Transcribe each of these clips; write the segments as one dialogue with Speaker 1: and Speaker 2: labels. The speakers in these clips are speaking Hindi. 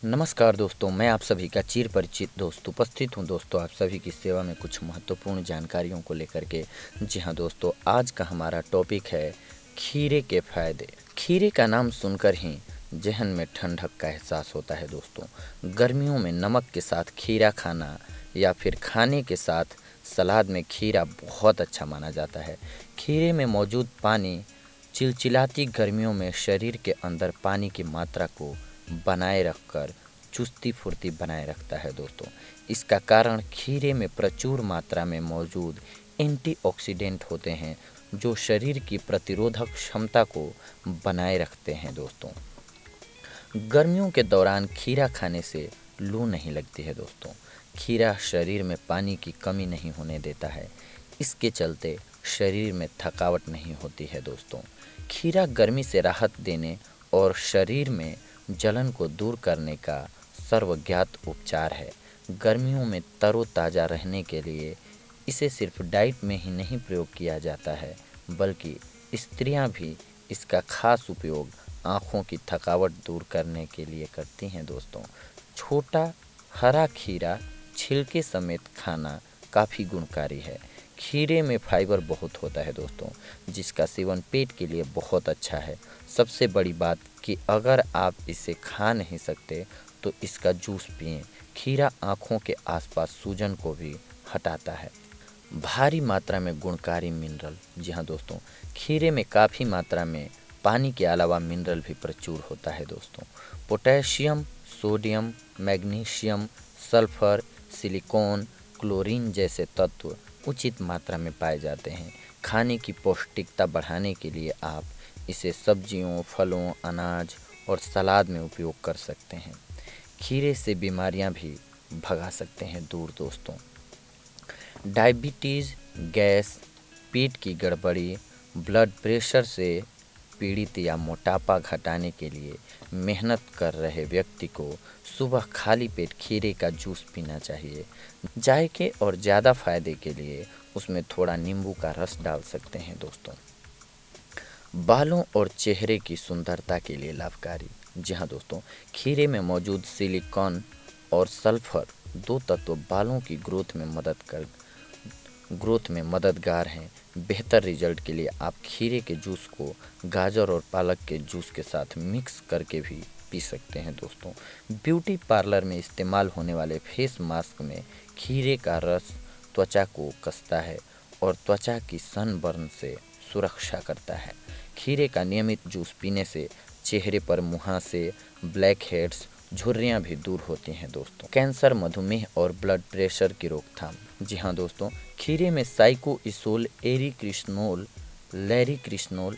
Speaker 1: नमस्कार दोस्तों, मैं आप सभी का चिर परिचित दोस्त उपस्थित हूं दोस्तों आप सभी की सेवा में कुछ महत्वपूर्ण जानकारियों को लेकर के। जी हां दोस्तों, आज का हमारा टॉपिक है खीरे के फ़ायदे। खीरे का नाम सुनकर ही ज़हन में ठंडक का एहसास होता है दोस्तों। गर्मियों में नमक के साथ खीरा खाना या फिर खाने के साथ सलाद में खीरा बहुत अच्छा माना जाता है। खीरे में मौजूद पानी चिलचिलाती गर्मियों में शरीर के अंदर पानी की मात्रा को बनाए रखकर चुस्ती फुर्ती बनाए रखता है दोस्तों। इसका कारण खीरे में प्रचुर मात्रा में मौजूद एंटीऑक्सीडेंट होते हैं जो शरीर की प्रतिरोधक क्षमता को बनाए रखते हैं दोस्तों। गर्मियों के दौरान खीरा खाने से लू नहीं लगती है दोस्तों। खीरा शरीर में पानी की कमी नहीं होने देता है, इसके चलते शरीर में थकावट नहीं होती है दोस्तों। खीरा गर्मी से राहत देने और शरीर में जलन को दूर करने का सर्वज्ञात उपचार है। गर्मियों में तरोताज़ा रहने के लिए इसे सिर्फ डाइट में ही नहीं प्रयोग किया जाता है, बल्कि स्त्रियां भी इसका खास उपयोग आँखों की थकावट दूर करने के लिए करती हैं दोस्तों। छोटा हरा खीरा छिलके समेत खाना काफ़ी गुणकारी है। खीरे में फाइबर बहुत होता है दोस्तों, जिसका सेवन पेट के लिए बहुत अच्छा है। सबसे बड़ी बात कि अगर आप इसे खा नहीं सकते तो इसका जूस पिएं। खीरा आँखों के आसपास सूजन को भी हटाता है। भारी मात्रा में गुणकारी मिनरल। जी हाँ दोस्तों, खीरे में काफ़ी मात्रा में पानी के अलावा मिनरल भी प्रचुर होता है दोस्तों। Potassium, sodium, magnesium, sulphur, silicon, chlorine जैसे तत्व उचित मात्रा में पाए जाते हैं। खाने की पौष्टिकता बढ़ाने के लिए आप इसे सब्जियों, फलों, अनाज और सलाद में उपयोग कर सकते हैं। खीरे से बीमारियां भी भगा सकते हैं दूर दोस्तों। डायबिटीज़, गैस, पेट की गड़बड़ी, ब्लड प्रेशर से पीड़ित या मोटापा घटाने के लिए मेहनत कर रहे व्यक्ति को सुबह खाली पेट खीरे का जूस पीना चाहिए। जायके और ज़्यादा फायदे के लिए उसमें थोड़ा नींबू का रस डाल सकते हैं दोस्तों। बालों और चेहरे की सुंदरता के लिए लाभकारी। जी हाँ दोस्तों, खीरे में मौजूद सिलिकॉन और सल्फर दो तत्व बालों की ग्रोथ में मददगार हैं। बेहतर रिजल्ट के लिए आप खीरे के जूस को गाजर और पालक के जूस के साथ मिक्स करके भी पी सकते हैं दोस्तों। ब्यूटी पार्लर में इस्तेमाल होने वाले फेस मास्क में खीरे का रस त्वचा को कसता है और त्वचा की सनबर्न से सुरक्षा करता है। खीरे का नियमित जूस पीने से चेहरे पर मुहासे, ब्लैक हेड्स, झुर्रियाँ भी दूर होती हैं दोस्तों। कैंसर, मधुमेह और ब्लड प्रेशर की रोकथाम। जी हाँ दोस्तों, खीरे में साइकोइसोल, एरिक्रिस्नोल, लैरिक्रिस्नोल,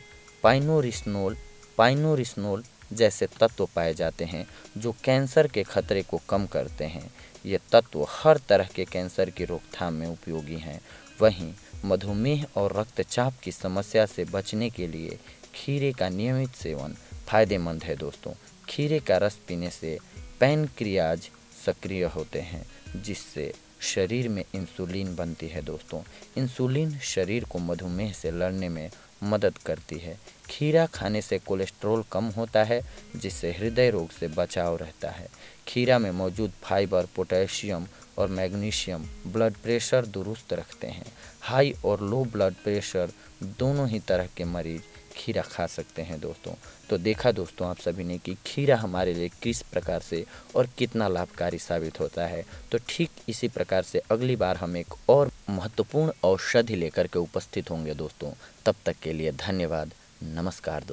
Speaker 1: पाइनोरिस्नोल जैसे तत्व पाए जाते हैं जो कैंसर के खतरे को कम करते हैं। ये तत्व हर तरह के कैंसर की रोकथाम में उपयोगी हैं। वहीं मधुमेह और रक्तचाप की समस्या से बचने के लिए खीरे का नियमित सेवन फायदेमंद है दोस्तों। खीरे का रस पीने से पैनक्रियाज सक्रिय होते हैं, जिससे शरीर में इंसुलिन बनती है दोस्तों। इंसुलिन शरीर को मधुमेह से लड़ने में मदद करती है। खीरा खाने से कोलेस्ट्रॉल कम होता है, जिससे हृदय रोग से बचाव रहता है। खीरा में मौजूद फाइबर, पोटेशियम और मैग्नीशियम ब्लड प्रेशर दुरुस्त रखते हैं। हाई और लो ब्लड प्रेशर दोनों ही तरह के मरीज खीरा खा सकते हैं दोस्तों। तो देखा दोस्तों आप सभी ने कि खीरा हमारे लिए किस प्रकार से और कितना लाभकारी साबित होता है। तो ठीक इसी प्रकार से अगली बार हम एक और महत्वपूर्ण औषधि लेकर के उपस्थित होंगे दोस्तों। तब तक के लिए धन्यवाद। नमस्कार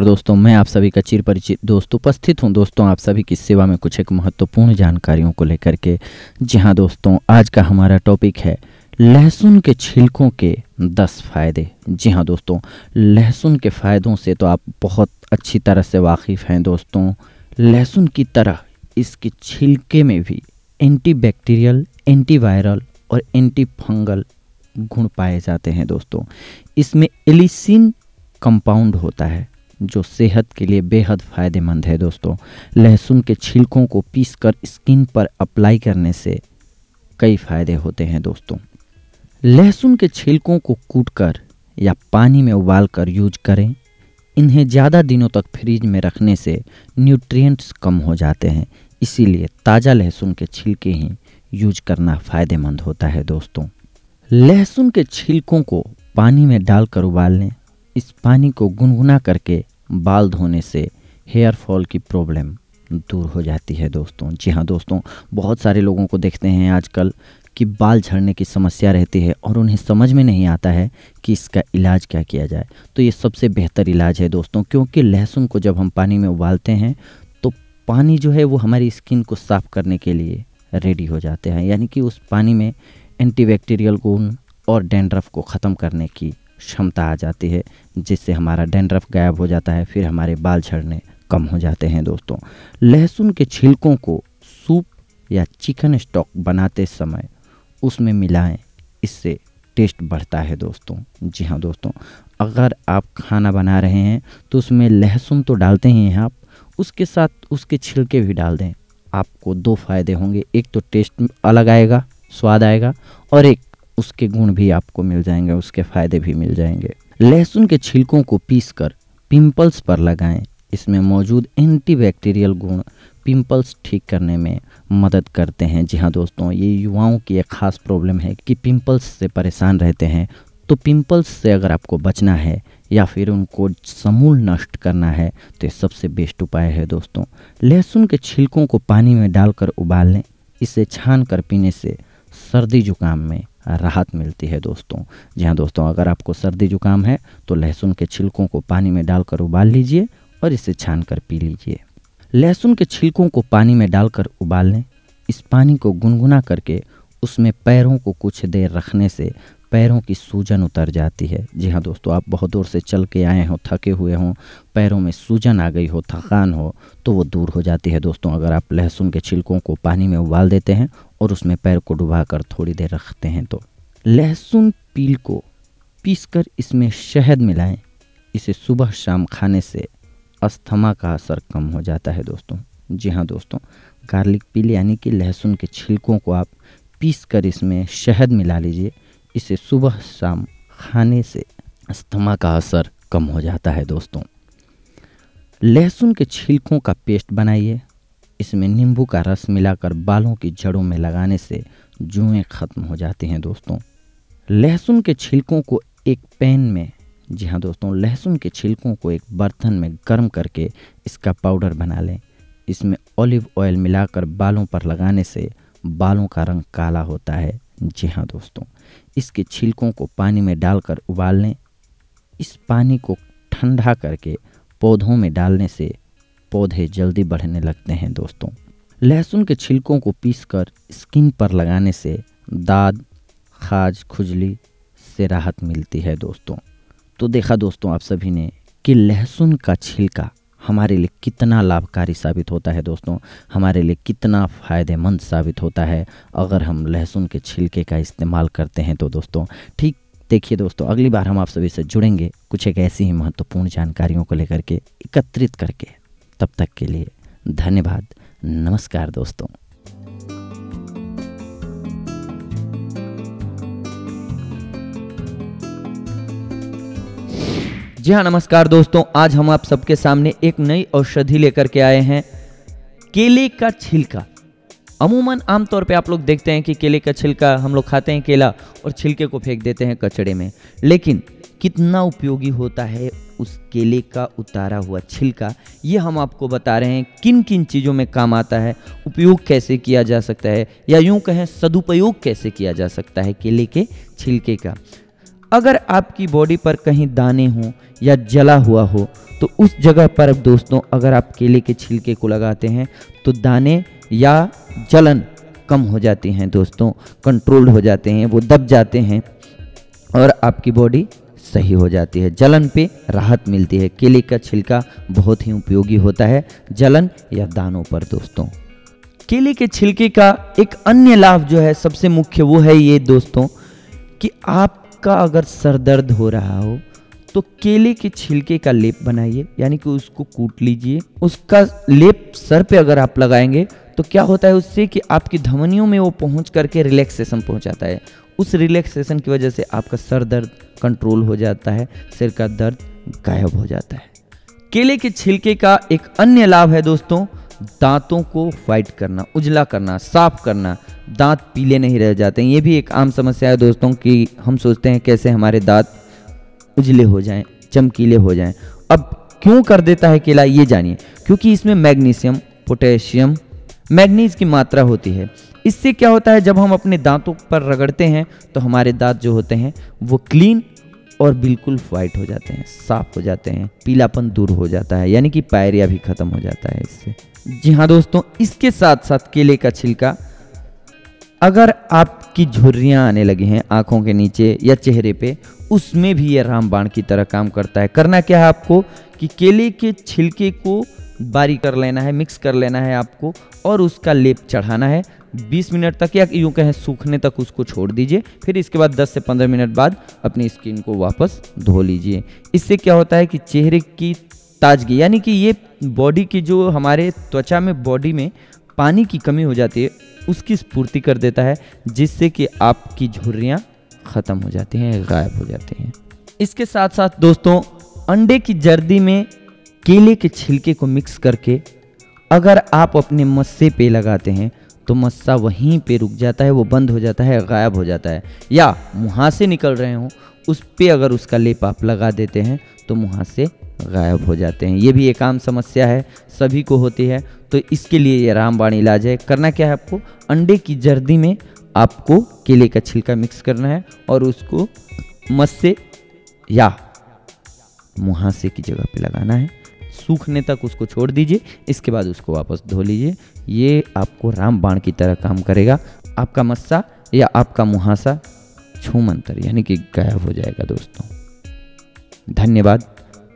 Speaker 1: दोस्तों, मैं आप सभी का चिर परिचित दोस्त उपस्थित हूं दोस्तों आप सभी की सेवा में कुछ एक महत्वपूर्ण जानकारियों को लेकर के। जी हाँ दोस्तों, आज का हमारा टॉपिक है लहसुन के छिलकों के 10 फायदे। जी हाँ दोस्तों, लहसुन के फ़ायदों से तो आप बहुत अच्छी तरह से वाकिफ़ हैं दोस्तों। लहसुन की तरह इसके छिलके में भी एंटीबैक्टीरियल, एंटीवायरल और एंटी फंगल गुण पाए जाते हैं दोस्तों। इसमें एलिसिन कंपाउंड होता है जो सेहत के लिए बेहद फ़ायदेमंद है दोस्तों। लहसुन के छिलकों को पीसकर स्किन पर अप्लाई करने से कई फ़ायदे होते हैं दोस्तों। लहसुन के छिलकों को कूटकर या पानी में उबालकर यूज करें। इन्हें ज़्यादा दिनों तक फ्रिज में रखने से न्यूट्रिएंट्स कम हो जाते हैं, इसीलिए ताज़ा लहसुन के छिलके ही यूज करना फ़ायदेमंद होता है दोस्तों। लहसुन के छिलकों को पानी में डालकर उबाल लें। इस पानी को गुनगुना करके बाल धोने से हेयर फॉल की प्रॉब्लम दूर हो जाती है दोस्तों। जी हाँ दोस्तों, बहुत सारे लोगों को देखते हैं आजकल कि बाल झड़ने की समस्या रहती है और उन्हें समझ में नहीं आता है कि इसका इलाज क्या किया जाए। तो ये सबसे बेहतर इलाज है दोस्तों, क्योंकि लहसुन को जब हम पानी में उबालते हैं तो पानी जो है वो हमारी स्किन को साफ़ करने के लिए रेडी हो जाते हैं, यानी कि उस पानी में एंटीबैक्टीरियल गुण और डैंड्रफ को ख़त्म करने की क्षमता आ जाती है, जिससे हमारा डैंड्रफ गायब हो जाता है, फिर हमारे बाल झड़ने कम हो जाते हैं दोस्तों। लहसुन के छिलकों को सूप या चिकन स्टॉक बनाते समय उसमें मिलाएं, इससे टेस्ट बढ़ता है दोस्तों। जी हाँ दोस्तों, अगर आप खाना बना रहे हैं तो उसमें लहसुन तो डालते ही हैं आप, उसके साथ उसके छिलके भी डाल दें। आपको दो फ़ायदे होंगे, एक तो टेस्ट अलग आएगा, स्वाद आएगा, और एक उसके गुण भी आपको मिल जाएंगे, उसके फ़ायदे भी मिल जाएंगे। लहसुन के छिलकों को पीसकर पिंपल्स पर लगाएं। इसमें मौजूद एंटीबैक्टीरियल गुण पिंपल्स ठीक करने में मदद करते हैं। जी हाँ दोस्तों, ये युवाओं की एक ख़ास प्रॉब्लम है कि पिंपल्स से परेशान रहते हैं। तो पिंपल्स से अगर आपको बचना है या फिर उनको समूल नष्ट करना है तो ये सबसे बेस्ट उपाय है दोस्तों। लहसुन के छिलकों को पानी में डालकर उबाल लें। इसे छान कर पीने से सर्दी जुकाम में राहत मिलती है दोस्तों। जी हाँ दोस्तों, अगर आपको सर्दी जुकाम है तो लहसुन के छिलकों को पानी में डालकर उबाल लीजिए और इसे छान कर पी लीजिए। लहसुन के छिलकों को पानी में डालकर उबाल लें। इस पानी को गुनगुना करके उसमें पैरों को कुछ देर रखने से पैरों की सूजन उतर जाती है। जी हाँ दोस्तों, आप बहुत दूर से चल के आए हों, थके हुए हों, पैरों में सूजन आ गई हो, थकान हो, तो वो दूर हो जाती है दोस्तों, अगर आप लहसुन के छिलकों को पानी में उबाल देते हैं और उसमें पैर को डुबा कर थोड़ी देर रखते हैं तो। लहसुन पील को पीसकर इसमें शहद मिलाएं। इसे सुबह शाम खाने से अस्थमा का असर कम हो जाता है दोस्तों। जी हाँ दोस्तों, गार्लिक पील यानी कि लहसुन के छिलकों को आप पीस कर इसमें शहद मिला लीजिए। इसे सुबह शाम खाने से अस्थमा का असर कम हो जाता है दोस्तों। लहसुन के छिलकों का पेस्ट बनाइए। इसमें नींबू का रस मिलाकर बालों की जड़ों में लगाने से जुएं खत्म हो जाती हैं दोस्तों। लहसुन के छिलकों को एक पैन में, जी हाँ दोस्तों, लहसुन के छिलकों को एक बर्तन में गर्म करके इसका पाउडर बना लें। इसमें ऑलिव ऑयल मिलाकर बालों पर लगाने से बालों का रंग काला होता है। जी हाँ दोस्तों, इसके छिलकों को पानी में डालकर उबाल लें। इस पानी को ठंडा करके पौधों में डालने से पौधे जल्दी बढ़ने लगते हैं दोस्तों। लहसुन के छिलकों को पीसकर स्किन पर लगाने से दाद, खाज, खुजली से राहत मिलती है दोस्तों। तो देखा दोस्तों आप सभी ने कि लहसुन का छिलका हमारे लिए कितना लाभकारी साबित होता है दोस्तों, हमारे लिए कितना फ़ायदेमंद साबित होता है अगर हम लहसुन के छिलके का इस्तेमाल करते हैं तो दोस्तों। ठीक देखिए दोस्तों, अगली बार हम आप सभी से जुड़ेंगे कुछ एक ऐसी ही महत्वपूर्ण जानकारियों को लेकर के, एकत्रित करके। तब तक के लिए धन्यवाद, नमस्कार दोस्तों। जी हाँ नमस्कार दोस्तों, आज हम आप सबके सामने एक नई औषधि लेकर के आए हैं, केले का छिलका। अमूमन आमतौर पे आप लोग देखते हैं कि केले का छिलका हम लोग खाते हैं केला और छिलके को फेंक देते हैं कचड़े में, लेकिन कितना उपयोगी होता है उस केले का उतारा हुआ छिलका, ये हम आपको बता रहे हैं। किन किन चीज़ों में काम आता है, उपयोग कैसे किया जा सकता है, या यूँ कहें सदुपयोग कैसे किया जा सकता है केले के छिलके का। अगर आपकी बॉडी पर कहीं दाने हों या जला हुआ हो तो उस जगह पर अब दोस्तों अगर आप केले के छिलके को लगाते हैं तो दाने या जलन कम हो जाती हैं दोस्तों, कंट्रोल हो जाते हैं, वो दब जाते हैं और आपकी बॉडी सही हो जाती है, जलन पे राहत मिलती है। केले का छिलका बहुत ही उपयोगी होता है जलन या दानों पर दोस्तों। केले के छिलके का एक अन्य लाभ जो है सबसे मुख्य वो है ये दोस्तों कि आपका अगर सर दर्द हो रहा हो तो केले के छिलके का लेप बनाइए, यानी कि उसको कूट लीजिए, उसका लेप सर पे अगर आप लगाएंगे तो क्या होता है उससे कि आपकी धमनियों में वो पहुंच करके रिलैक्सेशन पहुंचाता है। उस रिलैक्सेशन की वजह से आपका सर दर्द कंट्रोल हो जाता है, सिर का दर्द गायब हो जाता है।
Speaker 2: केले के छिलके का एक अन्य लाभ है दोस्तों, दांतों को व्हाइट करना, उजला करना, साफ करना, दांत पीले नहीं रह जाते हैं। ये भी एक आम समस्या है दोस्तों कि हम सोचते हैं कैसे हमारे दांत उजले हो जाएं, चमकीले हो जाएं। अब क्यों कर देता है केला, ये जानिए। क्योंकि इसमें मैग्नीशियम, पोटेशियम, मैग्नीज की मात्रा होती है। इससे क्या होता है, जब हम अपने दांतों पर रगड़ते हैं तो हमारे दांत जो होते हैं वो क्लीन और बिल्कुल वाइट हो जाते हैं, साफ हो जाते हैं, पीलापन दूर हो जाता है, यानी कि पायरिया भी खत्म हो जाता है इससे। जी हाँ दोस्तों, इसके साथ साथ केले का छिलका, अगर आपकी झुर्रियाँ आने लगी हैं आंखों के नीचे या चेहरे पे, उसमें भी ये रामबाण की तरह काम करता है। करना क्या है आपको कि केले के छिलके को बारीक कर लेना है, मिक्स कर लेना है आपको, और उसका लेप चढ़ाना है 20 मिनट तक, या यूँ कहें सूखने तक उसको छोड़ दीजिए। फिर इसके बाद 10 से 15 मिनट बाद अपनी स्किन को वापस धो लीजिए। इससे क्या होता है कि चेहरे की ताजगी, यानी कि ये बॉडी की जो हमारे त्वचा में, बॉडी में पानी की कमी हो जाती है, उसकी स्फूर्ति कर देता है, जिससे कि आपकी झुर्रियाँ ख़त्म हो जाती हैं, गायब हो जाती हैं। इसके साथ साथ दोस्तों, अंडे की जर्दी में केले के छिलके को मिक्स करके अगर आप अपने मस्से पे लगाते हैं तो मस्सा वहीं पे रुक जाता है, वो बंद हो जाता है, गायब हो जाता है। या मुहासे निकल रहे हों, उस पे अगर उसका लेप आप लगा देते हैं तो मुहासे गायब हो जाते हैं। ये भी एक आम समस्या है, सभी को होती है, तो इसके लिए ये रामबाण इलाज है। करना क्या है आपको, अंडे की जर्दी में आपको केले का छिलका मिक्स करना है और उसको मस्से या मुहासे की जगह पे लगाना है, सूखने तक उसको छोड़ दीजिए, इसके बाद उसको वापस धो लीजिए। ये आपको रामबाण की तरह काम करेगा। आपका मस्सा या आपका मुहासा छूमंतर यानी कि गायब हो जाएगा दोस्तों। धन्यवाद।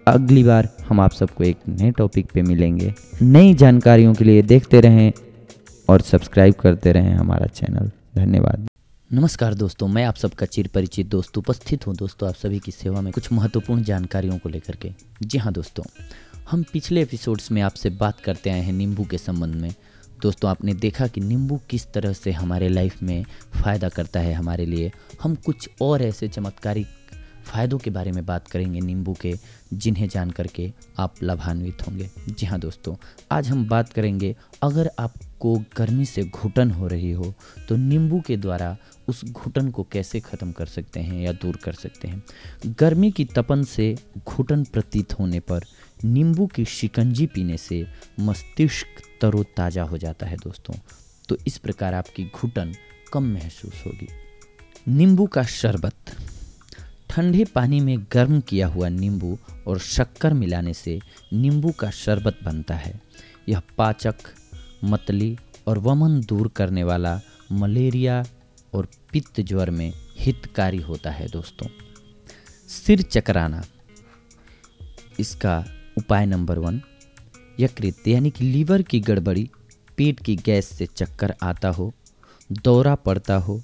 Speaker 2: अगली बार हम आप सबको एक नए टॉपिक पे मिलेंगे। नई जानकारियों के लिए देखते रहें और सब्सक्राइब करते रहें हमारा चैनल। धन्यवाद।
Speaker 1: नमस्कार दोस्तों, मैं आप सबका चिर परिचित दोस्त उपस्थित हूं दोस्तों आप सभी की सेवा में कुछ महत्वपूर्ण जानकारियों को लेकर के। जी हाँ दोस्तों, हम पिछले एपिसोड्स में आपसे बात करते आए हैं नींबू के संबंध में। दोस्तों, आपने देखा कि नींबू किस तरह से हमारे लाइफ में फ़ायदा करता है हमारे लिए। हम कुछ और ऐसे चमत्कारिक फ़ायदों के बारे में बात करेंगे नींबू के, जिन्हें जान करके आप लाभान्वित होंगे। जी हाँ दोस्तों, आज हम बात करेंगे, अगर आपको गर्मी से घुटन हो रही हो तो नींबू के द्वारा उस घुटन को कैसे ख़त्म कर सकते हैं या दूर कर सकते हैं। गर्मी की तपन से घुटन प्रतीत होने पर नींबू की शिकंजी पीने से मस्तिष्क तरोताज़ा हो जाता है दोस्तों। तो इस प्रकार आपकी घुटन कम महसूस होगी। नींबू का शरबत, ठंडे पानी में गर्म किया हुआ नींबू और शक्कर मिलाने से नींबू का शरबत बनता है। यह पाचक, मतली और वमन दूर करने वाला, मलेरिया और पित्त ज्वर में हितकारी होता है दोस्तों। सिर चकराना, इसका उपाय नंबर 1, यकृत यानी कि लीवर की गड़बड़ी, पेट की गैस से चक्कर आता हो, दौरा पड़ता हो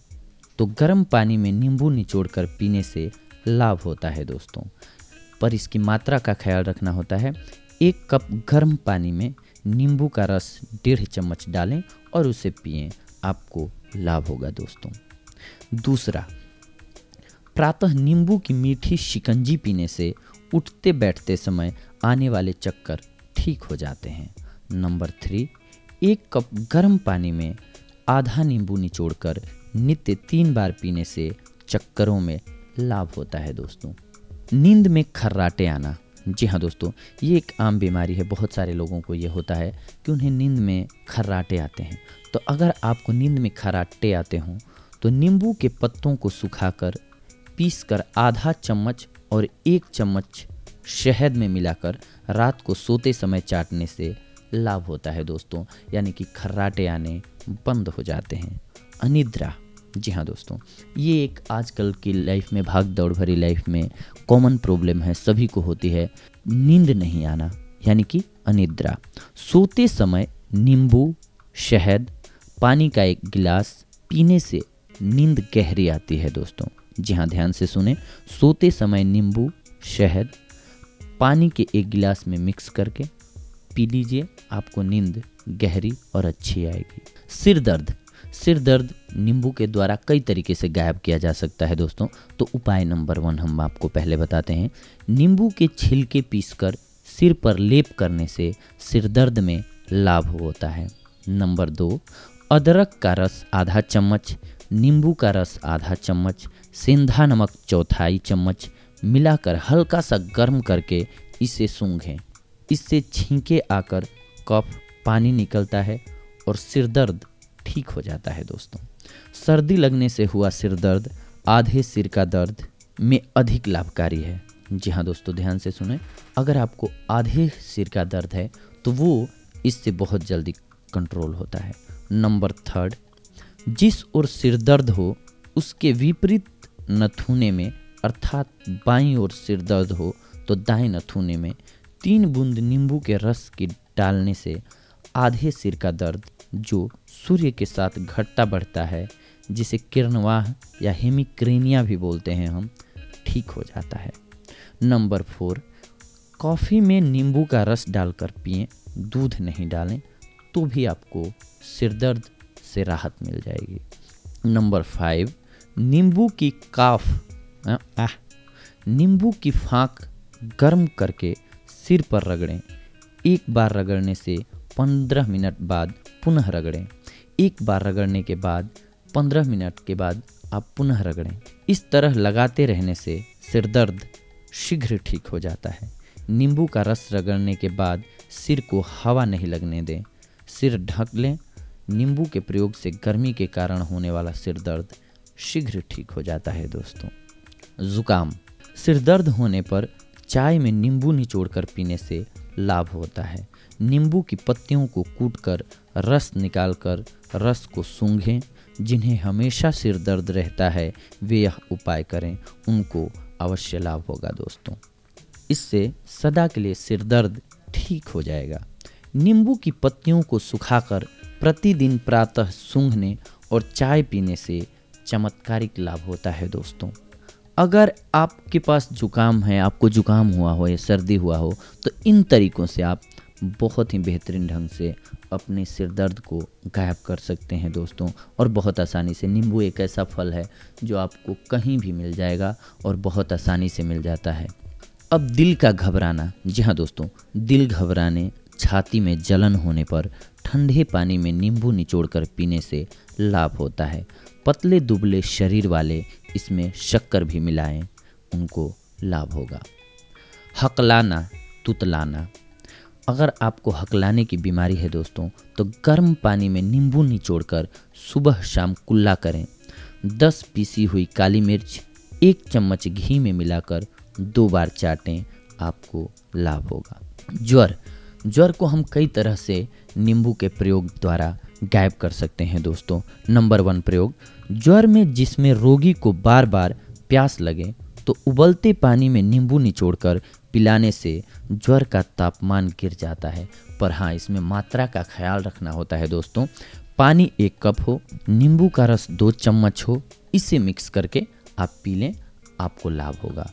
Speaker 1: तो गर्म पानी में नींबू निचोड़कर पीने से लाभ होता है दोस्तों। पर इसकी मात्रा का ख्याल रखना होता है। 1 कप गर्म पानी में नींबू का रस 1.5 चम्मच डालें और उसे पिएं, आपको लाभ होगा दोस्तों। दूसरा, प्रातः नींबू की मीठी शिकंजी पीने से उठते बैठते समय आने वाले चक्कर ठीक हो जाते हैं। नंबर 3, 1 कप गर्म पानी में आधा नींबू निचोड़कर नित्य 3 बार पीने से चक्करों में लाभ होता है दोस्तों। नींद में खर्राटे आना, जी हाँ दोस्तों, ये एक आम बीमारी है। बहुत सारे लोगों को ये होता है कि उन्हें नींद में खर्राटे आते हैं। तो अगर आपको नींद में खर्राटे आते हों तो नींबू के पत्तों को सुखाकर पीसकर आधा चम्मच और 1 चम्मच शहद में मिलाकर रात को सोते समय चाटने से लाभ होता है दोस्तों, यानी कि खर्राटे आने बंद हो जाते हैं। अनिद्रा, जी हाँ दोस्तों, ये एक आजकल की लाइफ में, भाग दौड़ भरी लाइफ में कॉमन प्रॉब्लम है, सभी को होती है, नींद नहीं आना यानी कि अनिद्रा। सोते समय नींबू, शहद, पानी का 1 गिलास पीने से नींद गहरी आती है दोस्तों। जी हाँ, ध्यान से सुने, सोते समय नींबू, शहद, पानी के 1 गिलास में मिक्स करके पी लीजिए, आपको नींद गहरी और अच्छी आएगी। सिर दर्द, सिर दर्द नींबू के द्वारा कई तरीके से गायब किया जा सकता है दोस्तों। तो उपाय नंबर 1 हम आपको पहले बताते हैं। नींबू के छिलके पीसकर
Speaker 2: सिर पर लेप करने से सिर दर्द में लाभ होता है। नंबर 2, अदरक का रस आधा चम्मच, नींबू का रस आधा चम्मच, सेंधा नमक चौथाई चम्मच मिलाकर हल्का सा गर्म करके इसे सूंघें। इससे छींके आकर कफ पानी निकलता है और सिर दर्द ठीक हो जाता है दोस्तों। सर्दी लगने से हुआ सिर दर्द आधे सिर का दर्द में अधिक लाभकारी है। जी हाँ दोस्तों, ध्यान से सुने। अगर आपको आधे सिर का दर्द है तो वो इससे बहुत जल्दी कंट्रोल होता है। नंबर 3, जिस ओर सिर दर्द हो उसके विपरीत नथुने में अर्थात बाईं ओर सिर दर्द हो तो दाएं नथुने में 3 बूंद नींबू के रस की डालने से आधे सिर का दर्द जो सूर्य के साथ घटता बढ़ता है, जिसे किरणवाह या हेमिक्रेनिया भी बोलते हैं हम, ठीक हो जाता है। नंबर 4, कॉफ़ी में नींबू का रस डालकर पिएं, दूध नहीं डालें तो भी आपको सिर दर्द से राहत मिल जाएगी। नंबर 5, नींबू की फाँक गर्म करके सिर पर रगड़ें। एक बार रगड़ने से 15 मिनट बाद पुनः रगड़ें। एक बार रगड़ने के बाद 15 मिनट के बाद आप पुनः रगड़ें। इस तरह लगाते रहने से सिर दर्द शीघ्र ठीक हो जाता है। नींबू का रस रगड़ने के बाद सिर को हवा नहीं लगने दें, सिर ढक लें। नींबू के प्रयोग से गर्मी के कारण होने वाला सिर दर्द शीघ्र ठीक हो जाता है दोस्तों। जुकाम, सिर दर्द होने पर चाय में नींबू निचोड़कर पीने से लाभ होता है। नींबू की पत्तियों को कूटकर रस निकालकर रस को सूंघें। जिन्हें हमेशा सिर दर्द रहता है वे यह उपाय करें, उनको अवश्य लाभ होगा दोस्तों। इससे सदा के लिए सिर दर्द ठीक हो जाएगा। नींबू की पत्तियों को सुखाकर प्रतिदिन प्रातः सूंघने और चाय पीने से चमत्कारिक लाभ होता है दोस्तों। अगर आपके पास जुकाम है, आपको जुकाम हुआ हो या सर्दी हुआ हो, तो इन तरीकों से आप बहुत ही बेहतरीन ढंग से अपने सिर दर्द को गायब कर सकते हैं दोस्तों, और बहुत आसानी से। नींबू एक ऐसा फल है जो आपको कहीं भी मिल जाएगा और बहुत आसानी से मिल जाता है। अब दिल का घबराना, जी हाँ दोस्तों, दिल घबराने, छाती में जलन होने पर ठंडे पानी में नींबू निचोड़कर पीने से लाभ होता है। पतले दुबले शरीर वाले इसमें शक्कर भी मिलाएं, उनको लाभ होगा। हकलाना, तुतलाना, अगर आपको हकलाने की बीमारी है दोस्तों तो गर्म पानी में नींबू निचोड़कर सुबह शाम कुल्ला करें। 10 पीसी हुई काली मिर्च 1 चम्मच घी में मिलाकर 2 बार चाटें, आपको लाभ होगा। ज्वर को हम कई तरह से नींबू के प्रयोग द्वारा गायब कर सकते हैं दोस्तों। नंबर 1 प्रयोग, ज्वर में जिसमें रोगी को बार बार प्यास लगे तो उबलते पानी में नींबू निचोड़कर पिलाने से ज्वर का तापमान गिर जाता है। पर हाँ, इसमें मात्रा का ख्याल रखना होता है दोस्तों। पानी 1 कप हो, नींबू का रस 2 चम्मच हो, इसे मिक्स करके आप पी लें, आपको लाभ होगा।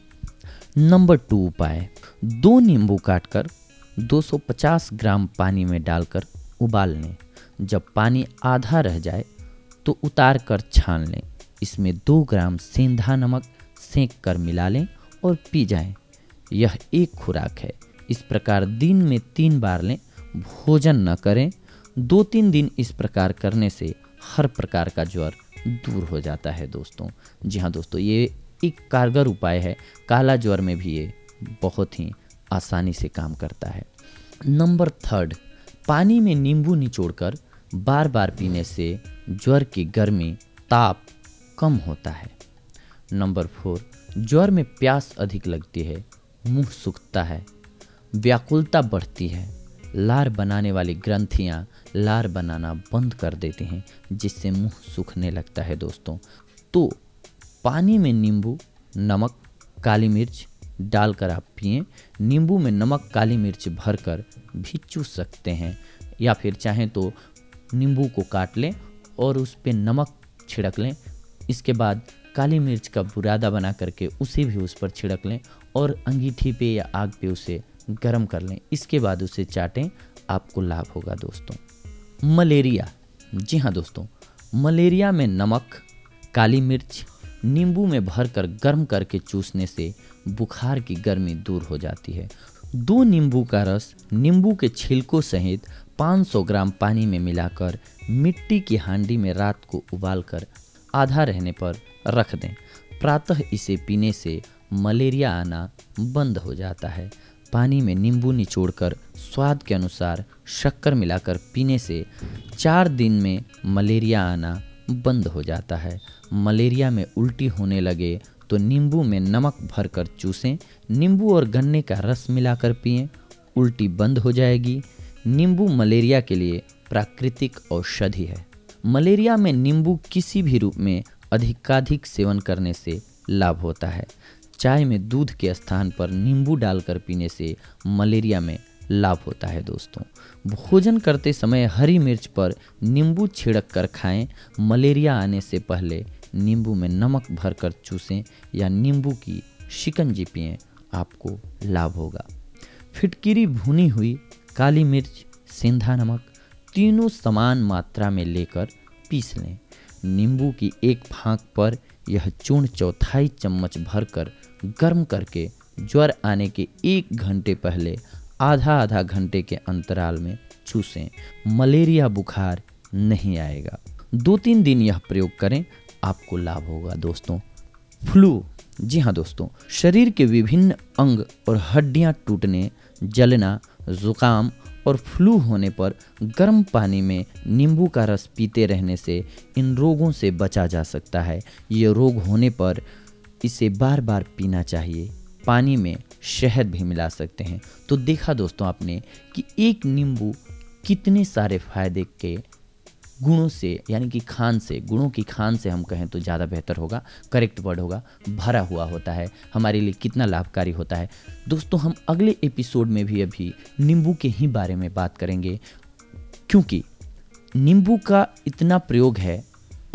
Speaker 2: नंबर 2 उपाय, 2 नींबू काटकर 250 ग्राम पानी में डालकर उबाल लें। जब पानी आधा रह जाए तो उतार कर छान लें। इसमें 2 ग्राम सेंधा नमक सेंक कर मिला लें और पी जाएं। यह एक खुराक है। इस प्रकार दिन में 3 बार लें, भोजन न करें। 2-3 दिन इस प्रकार करने से हर प्रकार का ज्वर दूर हो जाता है दोस्तों। जी हाँ दोस्तों, ये एक कारगर उपाय है। काला ज्वर में भी ये बहुत ही आसानी से काम करता है। नंबर 3, पानी में नींबू निचोड़कर बार बार पीने से ज्वर की गर्मी ताप कम होता है। नंबर 4, ज्वर में प्यास अधिक लगती है, मुंह सूखता है, व्याकुलता बढ़ती है, लार बनाने वाली ग्रंथियां लार बनाना बंद कर देती हैं, जिससे मुंह सूखने लगता है दोस्तों। तो पानी में नींबू, नमक, काली मिर्च डालकर आप पिएं। नींबू में नमक काली मिर्च भरकर भी चूस सकते हैं, या फिर चाहें तो नींबू को काट लें और उस पे नमक छिड़क लें। इसके बाद काली मिर्च का बुरादा बना करके उसे भी उस पर छिड़क लें और अंगीठी पे या आग पे उसे गर्म कर लें। इसके बाद उसे चाटें, आपको लाभ होगा दोस्तों। मलेरिया, जी हाँ दोस्तों, मलेरिया में नमक, काली मिर्च, नींबू में भरकर गर्म करके चूसने से बुखार की गर्मी दूर हो जाती है। 2 नींबू का रस नींबू के छिलकों सहित 500 ग्राम पानी में मिलाकर मिट्टी की हांडी में रात को उबालकर आधा रहने पर रख दें। प्रातः इसे पीने से मलेरिया आना बंद हो जाता है। पानी में नींबू निचोड़कर स्वाद के अनुसार शक्कर मिलाकर पीने से 4 दिन में मलेरिया आना बंद हो जाता है। मलेरिया में उल्टी होने लगे तो नींबू में नमक भरकर चूसें। नींबू और गन्ने का रस मिलाकर पिएं, उल्टी बंद हो जाएगी। नींबू मलेरिया के लिए प्राकृतिक औषधि है। मलेरिया में नींबू किसी भी रूप में अधिकाधिक सेवन करने से लाभ होता है। चाय में दूध के स्थान पर नींबू डालकर पीने से मलेरिया में लाभ होता है दोस्तों। भोजन करते समय हरी मिर्च पर नींबू छिड़क कर खाएं। मलेरिया आने से पहले नींबू में नमक भरकर चूसें या नींबू की शिकंजी पिएं, आपको लाभ होगा। फिटकिरी भुनी हुई काली मिर्च, सेंधा नमक तीनों समान मात्रा में लेकर पीस लें। नींबू की एक फांक पर यह चूर्ण 1/4 चम्मच भरकर गर्म करके ज्वर आने के 1 घंटे पहले आधा आधा घंटे के अंतराल में चूसें। मलेरिया बुखार नहीं आएगा। 2-3 दिन यह प्रयोग करें, आपको लाभ होगा दोस्तों। फ्लू, जी हाँ दोस्तों, शरीर के विभिन्न अंग और हड्डियां टूटने, जलना, जुकाम और फ्लू होने पर गर्म पानी में नींबू का रस पीते रहने से इन रोगों से बचा जा सकता है। ये रोग होने पर इसे बार बार पीना चाहिए। पानी में शहद भी मिला सकते हैं। तो देखा दोस्तों आपने कि एक नींबू कितने सारे फायदे के गुणों से, यानी कि खान से, गुणों की खान से हम कहें तो ज़्यादा बेहतर होगा, करेक्ट वर्ड होगा, भरा हुआ होता है, हमारे लिए कितना लाभकारी होता है। दोस्तों हम अगले एपिसोड में भी अभी नींबू के ही बारे में बात करेंगे, क्योंकि नींबू का इतना प्रयोग है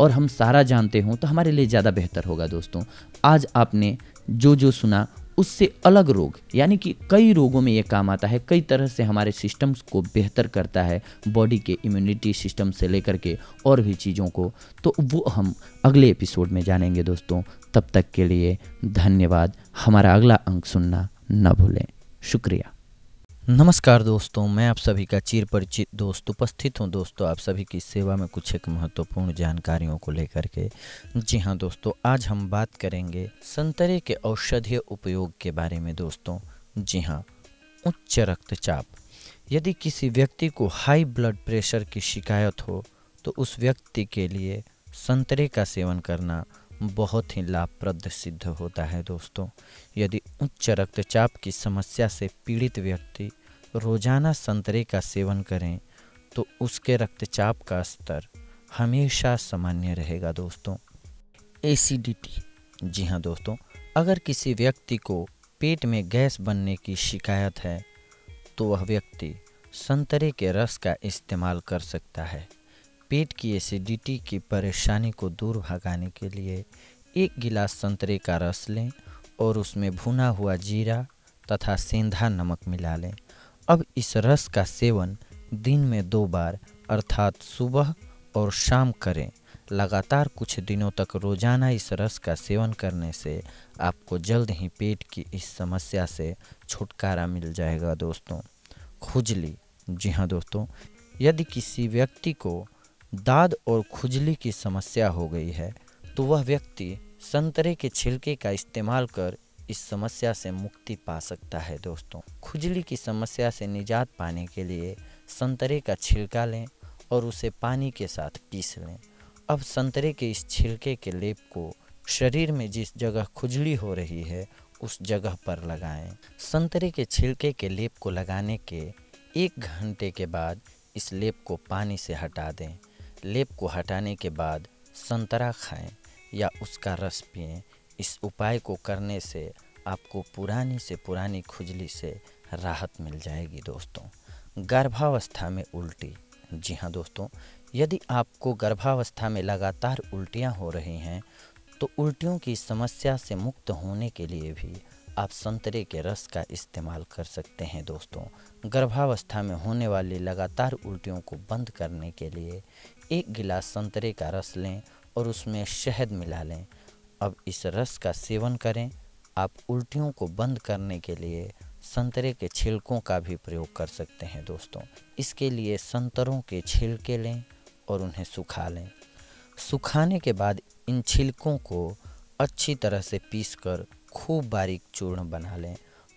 Speaker 2: और हम सारा जानते हों तो हमारे लिए ज़्यादा बेहतर होगा दोस्तों। आज आपने जो जो सुना उससे अलग रोग, यानी कि कई रोगों में ये काम आता है, कई तरह से हमारे सिस्टम्स को बेहतर करता है, बॉडी के इम्यूनिटी सिस्टम से लेकर के और भी चीज़ों को, तो वो हम अगले एपिसोड में जानेंगे दोस्तों। तब तक के लिए धन्यवाद। हमारा अगला अंक सुनना न भूलें। शुक्रिया।
Speaker 1: नमस्कार दोस्तों, मैं आप सभी का चिर परिचित दोस्त उपस्थित हूं दोस्तों आप सभी की सेवा में कुछ एक महत्वपूर्ण जानकारियों को लेकर के। जी हां दोस्तों, आज हम बात करेंगे संतरे के औषधीय उपयोग के बारे में दोस्तों। जी हां, उच्च रक्तचाप, यदि किसी व्यक्ति को हाई ब्लड प्रेशर की शिकायत हो तो उस व्यक्ति के लिए संतरे का सेवन करना बहुत ही लाभप्रद सिद्ध होता है दोस्तों। यदि उच्च रक्तचाप की समस्या से पीड़ित व्यक्ति रोजाना संतरे का सेवन करें तो उसके रक्तचाप का स्तर हमेशा सामान्य रहेगा दोस्तों। एसिडिटी, जी हाँ दोस्तों, अगर किसी व्यक्ति को पेट में गैस बनने की शिकायत है तो वह व्यक्ति संतरे के रस का इस्तेमाल कर सकता है। पेट की एसिडिटी की परेशानी को दूर भगाने के लिए 1 गिलास संतरे का रस लें और उसमें भुना हुआ जीरा तथा सेंधा नमक मिला लें। अब इस रस का सेवन दिन में 2 बार अर्थात सुबह और शाम करें। लगातार कुछ दिनों तक रोजाना इस रस का सेवन करने से आपको जल्द ही पेट की इस समस्या से छुटकारा मिल जाएगा दोस्तों। खुजली, जी हाँ दोस्तों, यदि किसी व्यक्ति को दाद और खुजली की समस्या हो गई है तो वह व्यक्ति संतरे के छिलके का इस्तेमाल कर इस समस्या से मुक्ति पा सकता है दोस्तों। खुजली की समस्या से निजात पाने के लिए संतरे का छिलका लें और उसे पानी के साथ पीस लें। अब संतरे के इस छिलके के लेप को शरीर में जिस जगह खुजली हो रही है उस जगह पर लगाएं। संतरे के छिलके के लेप को लगाने के 1 घंटे के बाद इस लेप को पानी से हटा दें। लेप को हटाने के बाद संतरा खाएं या उसका रस पिएं। इस उपाय को करने से आपको पुरानी से पुरानी खुजली से राहत मिल जाएगी दोस्तों। गर्भावस्था में उल्टी, जी हाँ दोस्तों, यदि आपको गर्भावस्था में लगातार उल्टियाँ हो रही हैं तो उल्टियों की समस्या से मुक्त होने के लिए भी आप संतरे के रस का इस्तेमाल कर सकते हैं दोस्तों। गर्भावस्था में होने वाली लगातार उल्टियों को बंद करने के लिए 1 गिलास संतरे का रस लें और उसमें शहद मिला लें। अब इस रस का सेवन करें। आप उल्टियों को बंद करने के लिए संतरे के छिलकों का भी प्रयोग कर सकते हैं दोस्तों। इसके लिए संतरों के छिलके लें और उन्हें सुखा लें। सुखाने के बाद इन छिलकों को अच्छी तरह से पीसकर खूब बारीक चूर्ण बना लें।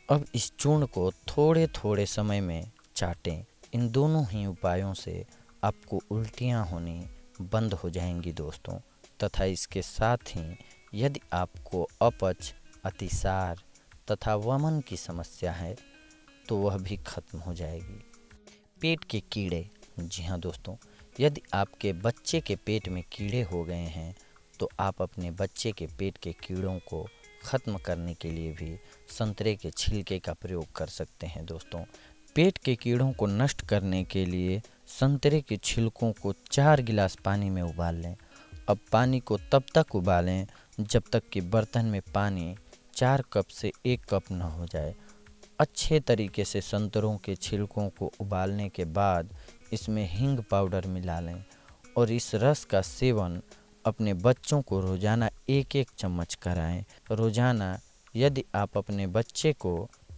Speaker 1: अब इस चूर्ण को थोड़े थोड़े समय में चाटें। इन दोनों ही उपायों से आपको उल्टियाँ होनी बंद हो जाएंगी दोस्तों, तथा इसके साथ ही यदि आपको अपच, अतिसार तथा वमन की समस्या है तो वह भी खत्म हो जाएगी। पेट के कीड़े, जी हाँ दोस्तों, यदि आपके बच्चे के पेट में कीड़े हो गए हैं तो आप अपने बच्चे के पेट के कीड़ों को ख़त्म करने के लिए भी संतरे के छिलके का प्रयोग कर सकते हैं दोस्तों। पेट के कीड़ों को नष्ट करने के लिए संतरे के छिलकों को 4 गिलास पानी में उबाल लें। अब पानी को तब तक उबालें जब तक कि बर्तन में पानी 4 कप से 1 कप न हो जाए। अच्छे तरीके से संतरों के छिलकों को उबालने के बाद इसमें हींग पाउडर मिला लें और इस रस का सेवन अपने बच्चों को रोज़ाना 1-1 चम्मच कराएं। रोज़ाना यदि आप अपने बच्चे को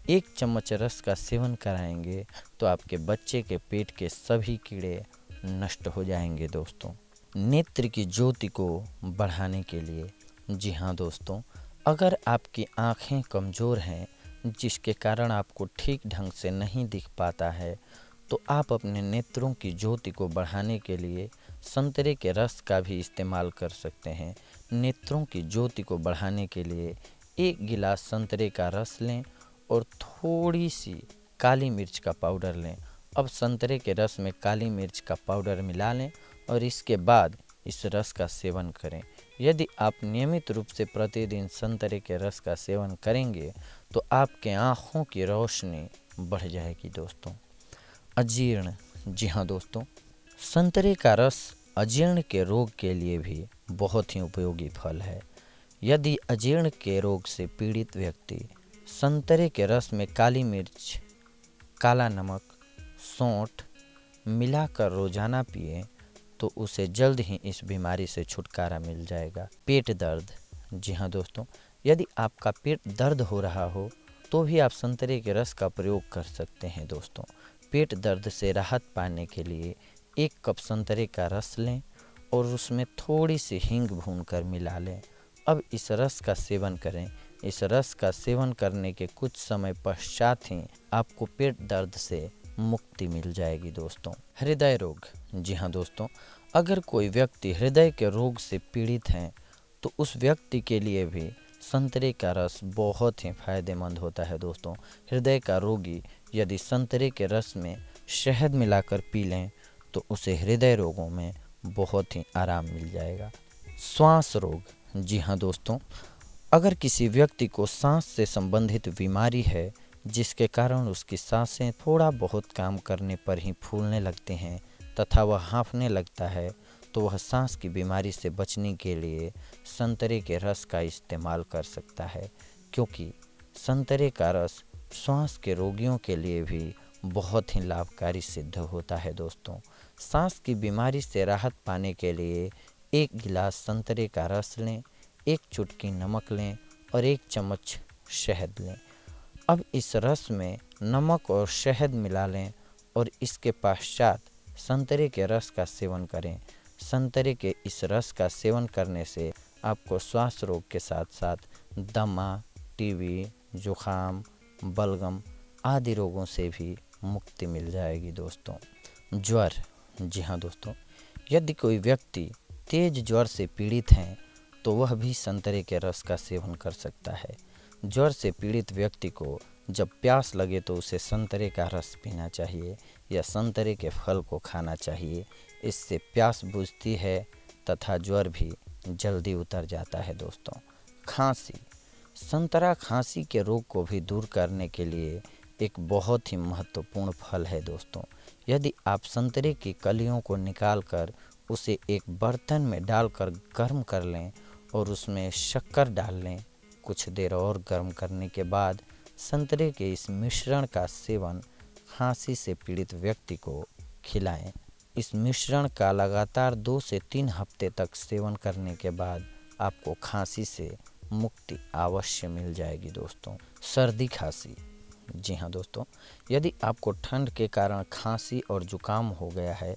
Speaker 1: 1 चम्मच रस का सेवन कराएंगे तो आपके बच्चे के पेट के सभी कीड़े नष्ट हो जाएंगे दोस्तों। नेत्र की ज्योति को बढ़ाने के लिए, जी हाँ दोस्तों, अगर आपकी आँखें कमज़ोर हैं जिसके कारण आपको ठीक ढंग से नहीं दिख पाता है तो आप अपने नेत्रों की ज्योति को बढ़ाने के लिए संतरे के रस का भी इस्तेमाल कर सकते हैं। नेत्रों की ज्योति को बढ़ाने के लिए 1 गिलास संतरे का रस लें और थोड़ी सी काली मिर्च का पाउडर लें। अब संतरे के रस में काली मिर्च का पाउडर मिला लें और इसके बाद इस रस का सेवन करें। यदि आप नियमित रूप से प्रतिदिन संतरे के रस का सेवन करेंगे तो आपके आँखों की रोशनी बढ़ जाएगी दोस्तों। अजीर्ण, जी हाँ दोस्तों, संतरे का रस अजीर्ण के रोग के लिए भी बहुत ही उपयोगी फल है। यदि अजीर्ण के रोग से पीड़ित व्यक्ति संतरे के रस में काली मिर्च, काला नमक, सौंठ मिलाकर रोजाना पिए तो उसे जल्द ही इस बीमारी से छुटकारा मिल जाएगा। पेट दर्द, जी हाँ दोस्तों, यदि आपका पेट दर्द हो रहा हो तो भी आप संतरे के रस का प्रयोग कर सकते हैं दोस्तों। पेट दर्द से राहत पाने के लिए 1 कप संतरे का रस लें और उसमें थोड़ी सी हींग भूनकर मिला लें। अब इस रस का सेवन करें। इस रस का सेवन करने के कुछ समय पश्चात ही आपको पेट दर्द से मुक्ति मिल जाएगी दोस्तों। हृदय रोग, जी हाँ दोस्तों, अगर कोई व्यक्ति हृदय के रोग से पीड़ित है तो उस व्यक्ति के लिए भी संतरे का रस बहुत ही फायदेमंद होता है दोस्तों। हृदय का रोगी यदि संतरे के रस में शहद मिलाकर पी लें तो उसे हृदय रोगों में बहुत ही आराम मिल जाएगा। श्वास रोग, जी हाँ दोस्तों, अगर किसी व्यक्ति को सांस से संबंधित बीमारी है जिसके कारण उसकी सांसें थोड़ा बहुत काम करने पर ही फूलने लगती हैं तथा वह हाँफने लगता है तो वह सांस की बीमारी से बचने के लिए संतरे के रस का इस्तेमाल कर सकता है, क्योंकि संतरे का रस श्वास के रोगियों के लिए भी बहुत ही लाभकारी सिद्ध होता है दोस्तों। सांस की बीमारी से राहत पाने के लिए 1 गिलास संतरे का रस लें, 1 चुटकी नमक लें और 1 चम्मच शहद लें। अब इस रस में नमक और शहद मिला लें और इसके पश्चात संतरे के रस का सेवन करें। संतरे के इस रस का सेवन करने से आपको श्वास रोग के साथ साथ दमा, टीबी, जुखाम, बलगम आदि रोगों से भी मुक्ति मिल जाएगी दोस्तों। ज्वर, जी हाँ दोस्तों, यदि कोई व्यक्ति तेज ज्वर से पीड़ित हैं तो वह भी संतरे के रस का सेवन कर सकता है। ज्वर से पीड़ित व्यक्ति को जब प्यास लगे तो उसे संतरे का रस पीना चाहिए या संतरे के फल को खाना चाहिए। इससे प्यास बुझती है तथा ज्वर भी जल्दी उतर जाता है दोस्तों। खांसी, संतरा खांसी के रोग को भी दूर करने के लिए एक बहुत ही महत्वपूर्ण फल है दोस्तों। यदि आप संतरे की कलियों को निकालकर उसे एक बर्तन में डालकर गर्म कर लें और उसमें शक्कर डाल लें, कुछ देर और गर्म करने के बाद संतरे के इस मिश्रण का सेवन खांसी से पीड़ित व्यक्ति को खिलाएं। इस मिश्रण का लगातार 2 से 3 हफ्ते तक सेवन करने के बाद आपको खांसी से मुक्ति अवश्य मिल जाएगी दोस्तों। सर्दी खांसी, जी हाँ दोस्तों, यदि आपको ठंड के कारण खांसी और जुकाम हो गया है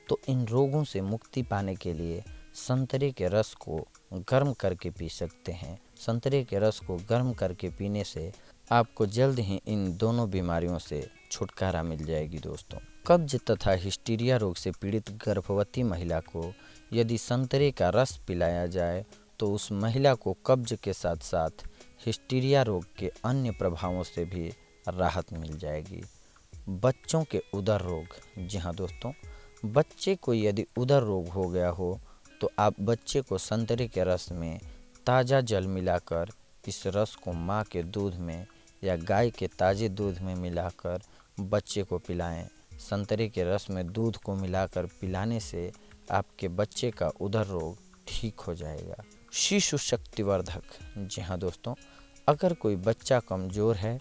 Speaker 1: तो इन रोगों से मुक्ति पाने के लिए संतरे के रस को गर्म करके पी सकते हैं। संतरे के रस को गर्म करके पीने से आपको जल्द ही इन दोनों बीमारियों से छुटकारा मिल जाएगी दोस्तों। कब्ज तथा हिस्टीरिया रोग से पीड़ित गर्भवती महिला को यदि संतरे का रस पिलाया जाए तो उस महिला को कब्ज के साथ साथ हिस्टीरिया रोग के अन्य प्रभावों से भी राहत मिल जाएगी। बच्चों के उदर रोग, जी हाँ दोस्तों, बच्चे को यदि उदर रोग हो गया हो तो आप बच्चे को संतरे के रस में ताज़ा जल मिलाकर इस रस को माँ के दूध में या गाय के ताज़े दूध में मिलाकर बच्चे को पिलाएं। संतरे के रस में दूध को मिलाकर पिलाने से आपके बच्चे का उदर रोग ठीक हो जाएगा। शिशु शक्तिवर्धक, जी हाँ दोस्तों, अगर कोई बच्चा कमज़ोर है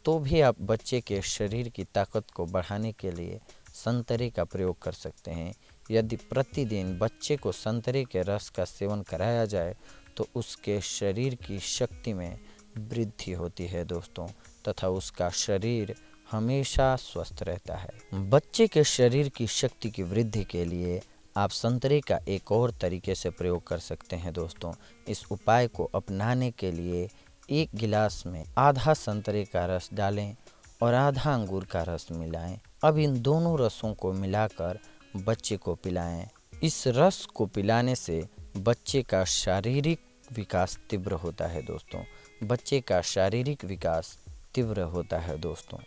Speaker 1: तो भी आप बच्चे के शरीर की ताकत को बढ़ाने के लिए संतरे का प्रयोग कर सकते हैं। यदि प्रतिदिन बच्चे को संतरे के रस का सेवन कराया जाए तो उसके शरीर की शक्ति में वृद्धि होती है दोस्तों, तथा उसका शरीर हमेशा स्वस्थ रहता है। बच्चे के शरीर की शक्ति की वृद्धि के लिए आप संतरे का एक और तरीके से प्रयोग कर सकते हैं दोस्तों। इस उपाय को अपनाने के लिए एक गिलास में आधा संतरे का रस डालें और आधा अंगूर का रस मिलाएं। अब इन दोनों रसों को मिलाकर बच्चे को पिलाएं। इस रस को पिलाने से बच्चे का शारीरिक विकास तीव्र होता है दोस्तों। बच्चे का शारीरिक विकास तीव्र होता है दोस्तों।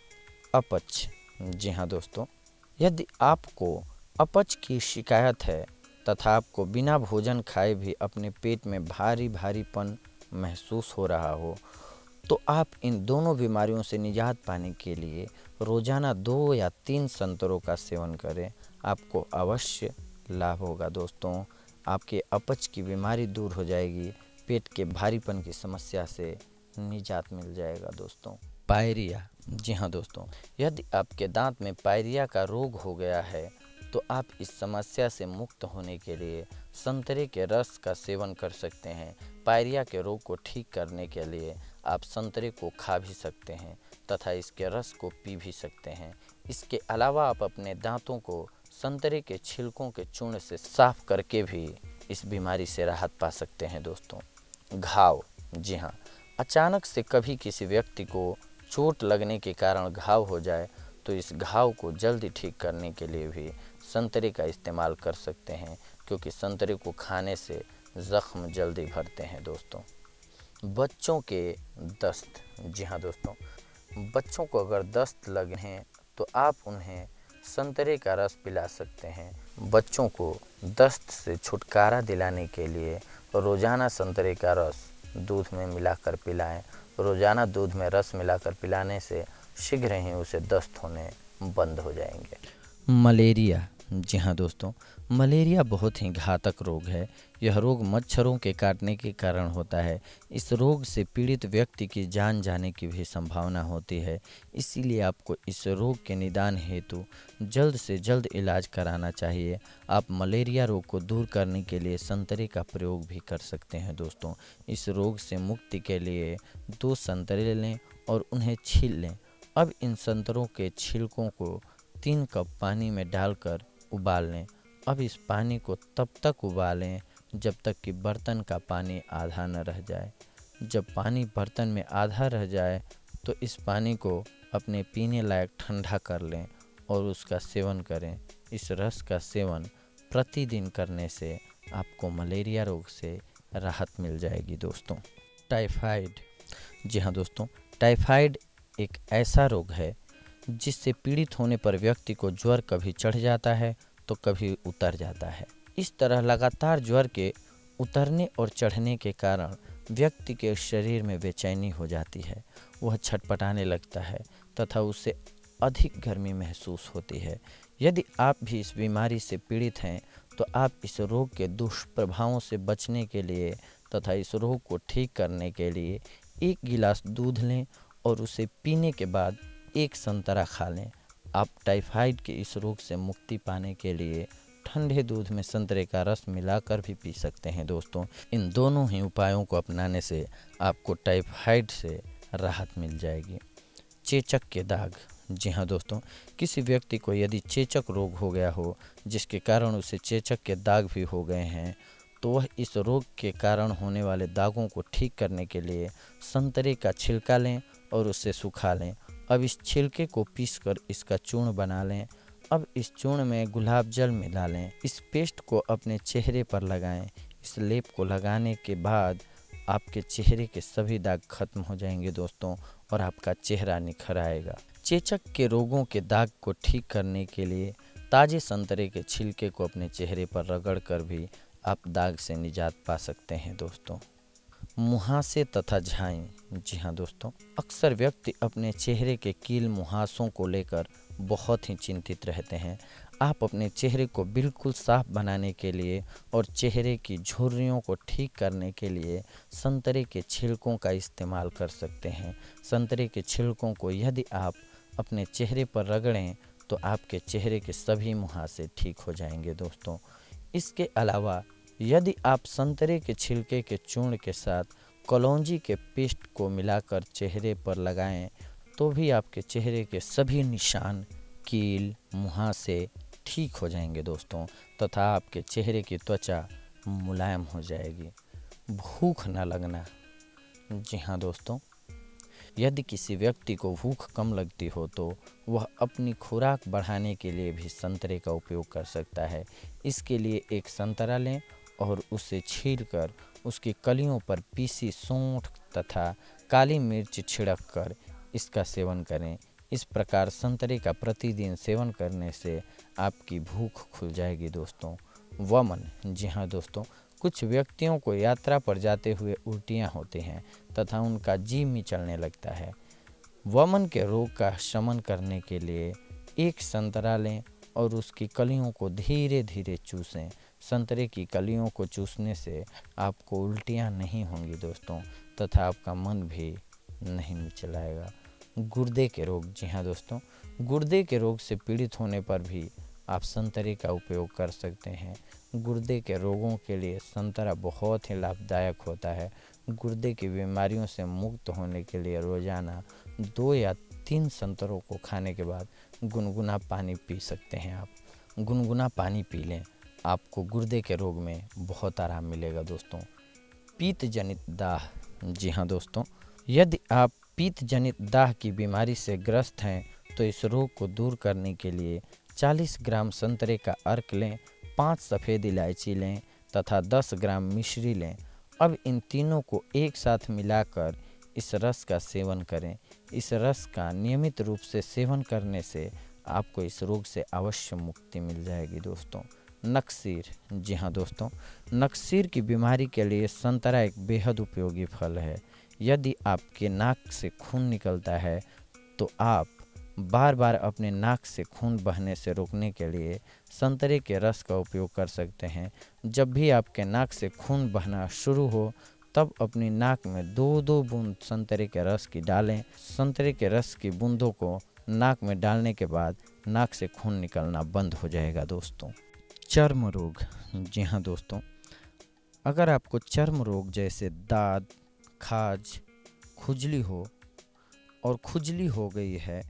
Speaker 1: अपच, जी हाँ दोस्तों, यदि आपको अपच की शिकायत है तथा आपको बिना भोजन खाए भी अपने पेट में भारी भारीपन महसूस हो रहा हो तो आप इन दोनों बीमारियों से निजात पाने के लिए रोज़ाना 2 या 3 संतरों का सेवन करें। आपको अवश्य लाभ होगा दोस्तों। आपके अपच की बीमारी दूर हो जाएगी, पेट के भारीपन की समस्या से निजात मिल जाएगा दोस्तों। पायरिया, जी हाँ दोस्तों, यदि आपके दांत में पायरिया का रोग हो गया है तो आप इस समस्या से मुक्त होने के लिए संतरे के रस का सेवन कर सकते हैं। पायरिया के रोग को ठीक करने के लिए आप संतरे को खा भी सकते हैं तथा इसके रस को पी भी सकते हैं। इसके अलावा आप अपने दांतों को संतरे के छिलकों के चूर्ण से साफ करके भी इस बीमारी से राहत पा सकते हैं दोस्तों। घाव, जी हाँ, अचानक से कभी किसी व्यक्ति को चोट लगने के कारण घाव हो जाए तो इस घाव को जल्दी ठीक करने के लिए भी संतरे का इस्तेमाल कर सकते हैं, क्योंकि संतरे को खाने से ज़ख्म जल्दी भरते हैं दोस्तों। बच्चों के दस्त, जी हाँ दोस्तों, बच्चों को अगर दस्त लगे तो आप उन्हें संतरे का रस पिला सकते हैं। बच्चों को दस्त से छुटकारा दिलाने के लिए रोज़ाना संतरे का रस दूध में मिलाकर पिलाएं। रोज़ाना दूध में रस मिलाकर पिलाने से शीघ्र ही उसे दस्त होने बंद हो जाएंगे। मलेरिया, जी हाँ दोस्तों, मलेरिया बहुत ही घातक रोग है। यह रोग मच्छरों के काटने के कारण होता है। इस रोग से पीड़ित व्यक्ति की जान जाने की भी संभावना होती है। इसीलिए आपको इस रोग के निदान हेतु जल्द से जल्द इलाज कराना चाहिए। आप मलेरिया रोग को दूर करने के लिए संतरे का प्रयोग भी कर सकते हैं दोस्तों। इस रोग से मुक्ति के लिए 2 संतरे लें और उन्हें छील लें। अब इन संतरों के छिलकों को 3 कप पानी में डालकर उबाल लें। अब इस पानी को तब तक उबालें जब तक कि बर्तन का पानी आधा न रह जाए। जब पानी बर्तन में आधा रह जाए तो इस पानी को अपने पीने लायक ठंडा कर लें और उसका सेवन करें। इस रस का सेवन प्रतिदिन करने से आपको मलेरिया रोग से राहत मिल जाएगी दोस्तों। टाइफाइड, जी हाँ दोस्तों, टाइफाइड एक ऐसा रोग है जिससे पीड़ित होने पर व्यक्ति को ज्वर कभी चढ़ जाता है तो कभी उतर जाता है। इस तरह लगातार ज्वर के उतरने और चढ़ने के कारण व्यक्ति के शरीर में बेचैनी हो जाती है। वह छटपटाने लगता है तथा उसे अधिक गर्मी महसूस होती है। यदि आप भी इस बीमारी से पीड़ित हैं तो आप इस रोग के दुष्प्रभावों से बचने के लिए तथा इस रोग को ठीक करने के लिए 1 गिलास दूध लें और उसे पीने के बाद 1 संतरा खा लें। आप टाइफाइड के इस रोग से मुक्ति पाने के लिए ठंडे दूध में संतरे का रस मिलाकर भी पी सकते हैं दोस्तों। इन दोनों ही उपायों को अपनाने से आपको टाइफाइड से राहत मिल जाएगी। चेचक के दाग। जी हाँ दोस्तों, किसी व्यक्ति को यदि चेचक रोग हो गया हो जिसके कारण उसे चेचक के दाग भी हो गए हैं, तो वह इस रोग के कारण होने वाले दागों को ठीक करने के लिए संतरे का छिलका लें और उसे सुखा लें। अब इस छिलके को पीसकर इसका चूर्ण बना लें। अब इस चूर्ण में गुलाब जल मिला लें। इस पेस्ट को अपने चेहरे पर लगाएं। इस लेप को लगाने के बाद आपके चेहरे के सभी दाग खत्म हो जाएंगे दोस्तों, और आपका चेहरा निखर आएगा। चेचक के रोगों के दाग को ठीक करने के लिए ताजे संतरे के छिलके को अपने चेहरे पर रगड़कर भी आप दाग से निजात पा सकते हैं दोस्तों। मुहासे तथा झाई। जी हाँ दोस्तों, अक्सर व्यक्ति अपने चेहरे के कील मुहासों को लेकर बहुत ही चिंतित रहते हैं। आप अपने चेहरे को बिल्कुल साफ बनाने के लिए और चेहरे की झुर्रियों को ठीक करने के लिए संतरे के छिलकों का इस्तेमाल कर सकते हैं। संतरे के छिलकों को यदि आप अपने चेहरे पर रगड़ें तो आपके चेहरे के सभी मुहासे ठीक हो जाएंगे दोस्तों। इसके अलावा यदि आप संतरे के छिलके के चूर्ण के साथ कलौंजी के पेस्ट को मिलाकर चेहरे पर लगाएं तो भी आपके चेहरे के सभी निशान, कील, मुहासे ठीक हो जाएंगे दोस्तों, तथा आपके चेहरे की त्वचा मुलायम हो जाएगी। भूख न लगना। जी हाँ दोस्तों, यदि किसी व्यक्ति को भूख कम लगती हो तो वह अपनी खुराक बढ़ाने के लिए भी संतरे का उपयोग कर सकता है। इसके लिए एक संतरा लें और उसे छीलकर उसकी कलियों पर पीसी सौंठ तथा काली मिर्च छिड़क कर इसका सेवन करें। इस प्रकार संतरे का प्रतिदिन सेवन करने से आपकी भूख खुल जाएगी दोस्तों। वमन। जी हाँ दोस्तों, कुछ व्यक्तियों को यात्रा पर जाते हुए उल्टियाँ होती हैं तथा उनका जी मिचलने लगता है। वमन के रोग का शमन करने के लिए एक संतरा लें और उसकी कलियों को धीरे धीरे चूसें। संतरे की कलियों को चूसने से आपको उल्टियाँ नहीं होंगी दोस्तों, तथा आपका मन भी नहीं मिचलाएगा। गुर्दे के रोग। जी हाँ दोस्तों, गुर्दे के रोग से पीड़ित होने पर भी आप संतरे का उपयोग कर सकते हैं। गुर्दे के रोगों के लिए संतरा बहुत ही लाभदायक होता है। गुर्दे की बीमारियों से मुक्त होने के लिए रोज़ाना 2 या 3 संतरों को खाने के बाद गुनगुना पानी पी सकते हैं। आप गुनगुना पानी पी लें, आपको गुर्दे के रोग में बहुत आराम मिलेगा दोस्तों। पीत जनित दाह। जी हाँ दोस्तों, यदि आप पीत जनित दाह की बीमारी से ग्रस्त हैं तो इस रोग को दूर करने के लिए 40 ग्राम संतरे का अर्क लें, 5 सफ़ेद इलायची लें तथा 10 ग्राम मिश्री लें। अब इन तीनों को एक साथ मिलाकर इस रस का सेवन करें। इस रस का नियमित रूप से सेवन करने से आपको इस रोग से अवश्य मुक्ति मिल जाएगी दोस्तों। नक्सीर। जी हाँ दोस्तों, नक्सीर की बीमारी के लिए संतरा एक बेहद उपयोगी फल है। यदि आपके नाक से खून निकलता है तो आप बार बार अपने नाक से खून बहने से रोकने के लिए संतरे के रस का उपयोग कर सकते हैं। जब भी आपके नाक से खून बहना शुरू हो तब अपनी नाक में 2-2 बूंद संतरे के रस की डालें। संतरे के रस की बूंदों को नाक में डालने के बाद नाक से खून निकलना बंद हो जाएगा दोस्तों। चर्म रोग। जी हाँ दोस्तों, अगर आपको चर्म रोग जैसे दाद, खाज, खुजली हो और खुजली हो गई है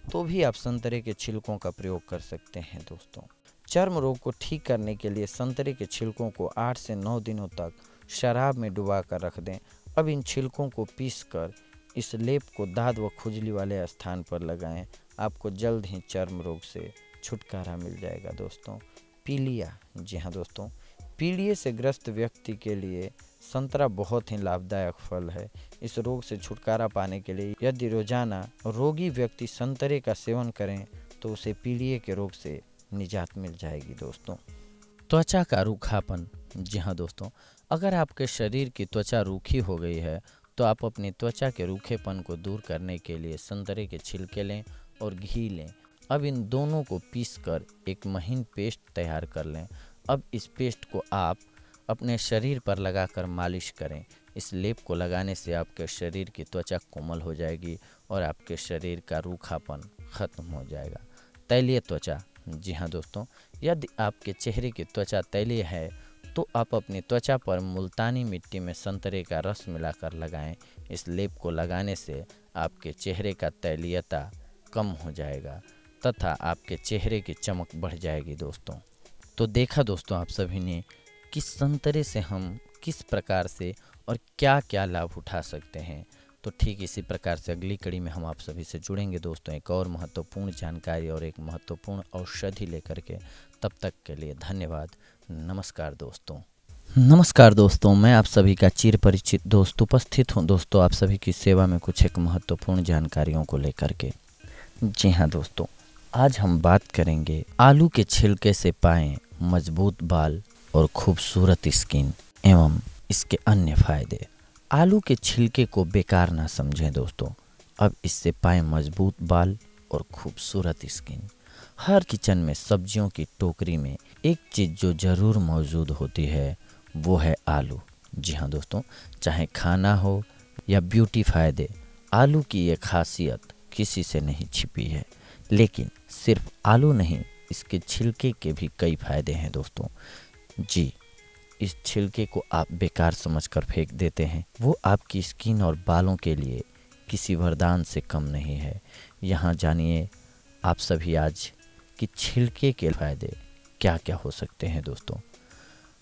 Speaker 1: तो भी आप संतरे के छिलकों का प्रयोग कर सकते हैं दोस्तों। चर्म रोग को ठीक करने के लिए संतरे के छिलकों को 8 से 9 दिनों तक शराब में डुबा कर रख दें। अब इन छिलकों को पीसकर इस लेप को दाद व खुजली वाले स्थान पर लगाएं। आपको जल्द ही चर्म रोग से छुटकारा मिल जाएगा दोस्तों। पीलिया। जी हाँ दोस्तों, पीलिया से ग्रस्त व्यक्ति के लिए संतरा बहुत ही लाभदायक फल है। इस रोग से छुटकारा पाने के लिए यदि रोजाना रोगी व्यक्ति संतरे का सेवन करें तो उसे पीलिया के रोग से निजात मिल जाएगी दोस्तों। त्वचा का रूखापन। जी हाँ दोस्तों, अगर आपके शरीर की त्वचा रूखी हो गई है तो आप अपनी त्वचा के रूखेपन को दूर करने के लिए संतरे के छिलके लें और घी लें। अब इन दोनों को पीसकर एक महीन पेस्ट तैयार कर लें। अब इस पेस्ट को आप अपने शरीर पर लगाकर मालिश करें। इस लेप को लगाने से आपके शरीर की त्वचा कोमल हो जाएगी और आपके शरीर का रूखापन खत्म हो जाएगा। तैलीय त्वचा। जी हाँ दोस्तों, यदि आपके चेहरे की त्वचा तैलीय है तो आप अपनी त्वचा पर मुल्तानी मिट्टी में संतरे का रस मिलाकर लगाएं। इस लेप को लगाने से आपके चेहरे का तैलीयता कम हो जाएगा तथा आपके चेहरे की चमक बढ़ जाएगी दोस्तों। तो देखा दोस्तों आप सभी ने कि संतरे से हम किस प्रकार से और क्या क्या लाभ उठा सकते हैं। तो ठीक इसी प्रकार से अगली कड़ी में हम आप सभी से जुड़ेंगे दोस्तों एक और महत्वपूर्ण जानकारी और एक महत्वपूर्ण औषधि लेकर के। तब तक के लिए धन्यवाद। नमस्कार दोस्तों। नमस्कार दोस्तों, मैं आप सभी का चिर परिचित दोस्त उपस्थित हूं दोस्तों आप सभी की सेवा में कुछ एक महत्वपूर्ण जानकारियों को लेकर के। जी हाँ दोस्तों, आज हम बात करेंगे आलू के छिलके से पाएं मजबूत बाल और खूबसूरत स्किन एवं इसके अन्य फायदे। आलू के छिलके को बेकार ना समझें दोस्तों, अब इससे पाएं मजबूत बाल और खूबसूरत स्किन। हर किचन में सब्जियों की टोकरी में एक चीज़ जो ज़रूर मौजूद होती है वो है आलू। जी हाँ दोस्तों, चाहे खाना हो या ब्यूटी फायदे, आलू की ये खासियत किसी से नहीं छिपी है। लेकिन सिर्फ आलू नहीं, इसके छिलके के भी कई फायदे हैं दोस्तों। जी, इस छिलके को आप बेकार समझकर फेंक देते हैं, वो आपकी स्किन और बालों के लिए किसी वरदान से कम नहीं है। यहाँ जानिए आप सभी आज कि छिलके के फायदे क्या क्या हो सकते हैं दोस्तों।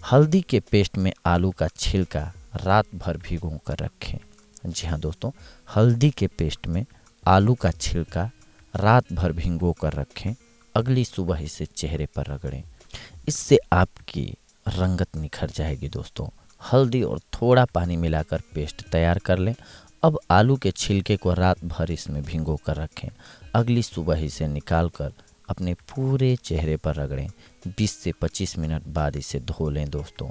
Speaker 1: हल्दी के पेस्ट में आलू का छिलका रात भर भिगो कर रखें। जी हाँ दोस्तों, हल्दी के पेस्ट में आलू का छिलका रात भर भिगो कर रखें, अगली सुबह इसे चेहरे पर रगड़ें। इससे आपकी रंगत निखर जाएगी दोस्तों। हल्दी और थोड़ा पानी मिलाकर पेस्ट तैयार कर लें। अब आलू के छिलके को रात भर इसमें भिगो कर रखें, अगली सुबह इसे निकाल कर अपने पूरे चेहरे पर रगड़ें। 20 से 25 मिनट बाद इसे धो लें दोस्तों,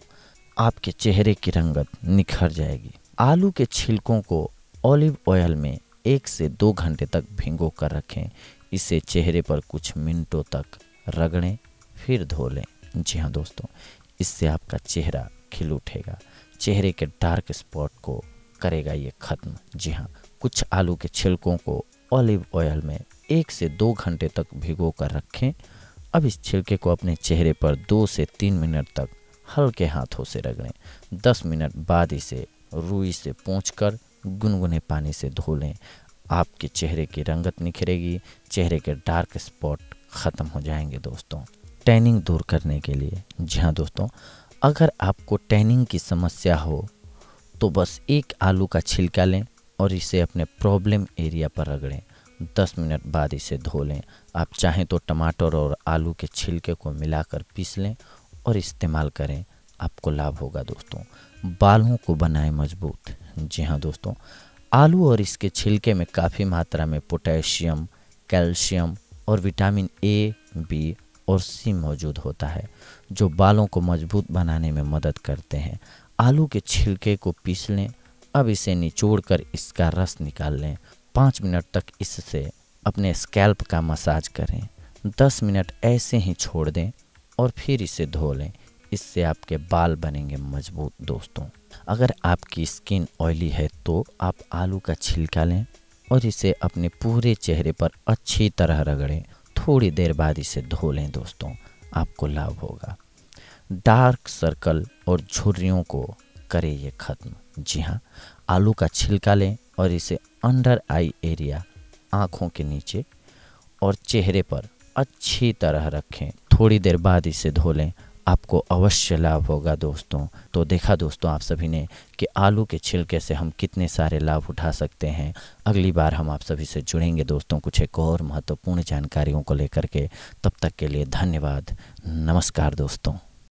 Speaker 1: आपके चेहरे की रंगत निखर जाएगी। आलू के छिलकों को ऑलिव ऑयल में 1 से 2 घंटे तक भिगो कर रखें। इसे चेहरे पर कुछ मिनटों तक रगड़ें, फिर धो लें। जी हाँ दोस्तों, इससे आपका चेहरा खिल उठेगा, चेहरे के डार्क स्पॉट को करेगा ये ख़त्म। जी हाँ, कुछ आलू के छिलकों को ऑलिव ऑयल में 1 से 2 घंटे तक भिगो कर रखें। अब इस छिलके को अपने चेहरे पर 2 से 3 मिनट तक हल्के हाथों से रगड़ें। 10 मिनट बाद इसे रुई से पोंछकर गुनगुने पानी से धो लें। आपके चेहरे की रंगत निखरेगी, चेहरे के डार्क स्पॉट ख़त्म हो जाएंगे दोस्तों। टैनिंग दूर करने के लिए, जी हाँ दोस्तों, अगर आपको टैनिंग की समस्या हो तो बस एक आलू का छिलका लें और इसे अपने प्रॉब्लम एरिया पर रगड़ें। 10 मिनट बाद इसे धो लें। आप चाहें तो टमाटर और आलू के छिलके को मिलाकर पीस लें और इस्तेमाल करें, आपको लाभ होगा दोस्तों। बालों को बनाएं मजबूत। जी हाँ दोस्तों, आलू और इसके छिलके में काफ़ी मात्रा में पोटेशियम, कैल्शियम और विटामिन ए, बी और सी मौजूद होता है, जो बालों को मजबूत बनाने में मदद करते हैं। आलू के छिलके को पीस लें, अब इसे निचोड़कर इसका रस निकाल लें। 5 मिनट तक इससे अपने स्कैल्प का मसाज करें। 10 मिनट ऐसे ही छोड़ दें और फिर इसे धो लें। इससे आपके बाल बनेंगे मजबूत दोस्तों। अगर आपकी स्किन ऑयली है तो आप आलू का छिलका लें और इसे अपने पूरे चेहरे पर अच्छी तरह रगड़ें। थोड़ी देर बाद इसे धो लें दोस्तों, आपको लाभ होगा। डार्क सर्कल और झुर्रियों को करें ये ख़त्म। जी हाँ, आलू का छिलका लें और इसे अंडर आई एरिया, आँखों के नीचे और चेहरे पर अच्छी तरह रखें। थोड़ी देर बाद इसे धो लें, आपको अवश्य लाभ होगा दोस्तों। तो देखा दोस्तों आप सभी ने कि आलू के छिलके से हम कितने सारे लाभ उठा सकते हैं। अगली बार हम आप सभी से जुड़ेंगे दोस्तों कुछ एक और महत्वपूर्ण जानकारियों को लेकर के। तब तक के लिए धन्यवाद। नमस्कार दोस्तों।